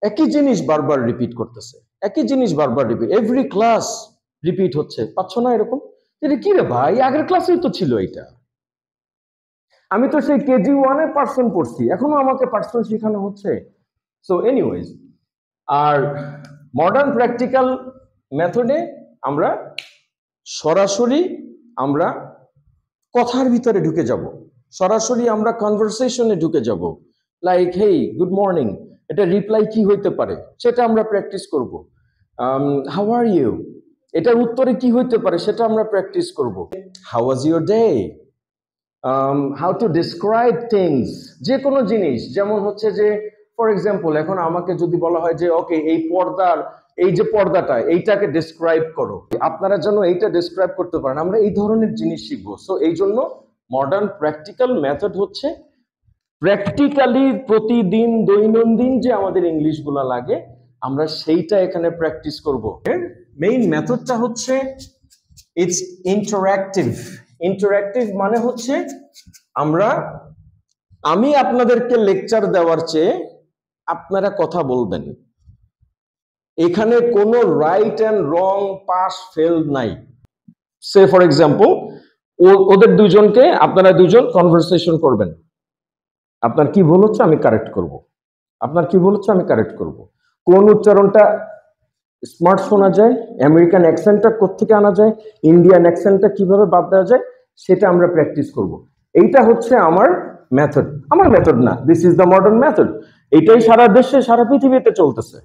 একই জিনিস বারবার রিপিট করতেছে, একই জিনিস বারবার রিপিট, এভরি ক্লাস রিপিট হচ্ছে। পাচ্ছ না এরকম? এটা কি রে ভাই, আগের ক্লাসেই তো ছিল এটা। আমি তো সেই কেজি 1-এ পার্সন পড়ছি, এখনো আমাকে পার্সন শেখানো হচ্ছে। সো এনিওয়েজ, আর মডার্ন প্র্যাকটিক্যাল মেথডে আমরা সরাসরি আমরা কথার ভিতরে ঢুকে যাব, সরাসরি আমরা কনভারসেশনে ঢুকে যাব। লাইক হেই গুড মর্নিং, এটা রিপ্লাই কি হইতে পারে সেটা আমরা প্র্যাকটিস করব। হাউ আর ইউ, এটার উত্তরে কি হইতে পারে সেটা আমরা প্র্যাকটিস করব। How was your day, how to describe things, যে কোনো জিনিস। যেমন হচ্ছে যে ফর এক্সাম্পল, এখন আমাকে যদি বলা হয় যে ওকে এই পর্দার, এই যে পর্দাটা, এইটাকে ডিসক্রাইব করো, আপনারা যেন এইটা ডিসক্রাইব করতে পারেন, আমরা এই ধরনের জিনিস শিখবো। সো এই জন্য মডার্ন প্র্যাকটিক্যাল মেথড হচ্ছে প্র্যাকটিক্যালি প্রতিদিন দৈনন্দিন যে আমাদের ইংলিশ গুলা লাগে, আমরা সেইটা এখানে প্র্যাকটিস করব। মেইন মেথডটা হচ্ছে ইটস ইন্টারঅ্যাক্টিভ। ইন্টারঅ্যাক্টিভ মানে হচ্ছে আমি আপনাদেরকে লেকচার দেওয়ার চেয়ে আপনারা কথা বলবেন। এখানে কোনো right and wrong, pass fail নাই। সে ফর এক্সাম্পল, ওদের দুজনকে আপনারা দুজন কনভারসেশন করবেন, আপনার কি ভুল হচ্ছে আমি কারেক্ট করব, আপনার কি ভুল হচ্ছে আমি কারেক্ট করব। কোন উচ্চারণটা স্মার্ট শোনা যায়, আমেরিকান অ্যাকসেন্টটা কোত্থেকে আনা যায়, ইন্ডিয়ান অ্যাকসেন্টটা কিভাবে বাদ দেওয়া যায়, সেটা আমরা প্র্যাকটিস করব। এইটা হচ্ছে আমার মেথড। আমার মেথড না, this is the modern method. এটাই সারা দেশে সারা পৃথিবীতে চলতেছে।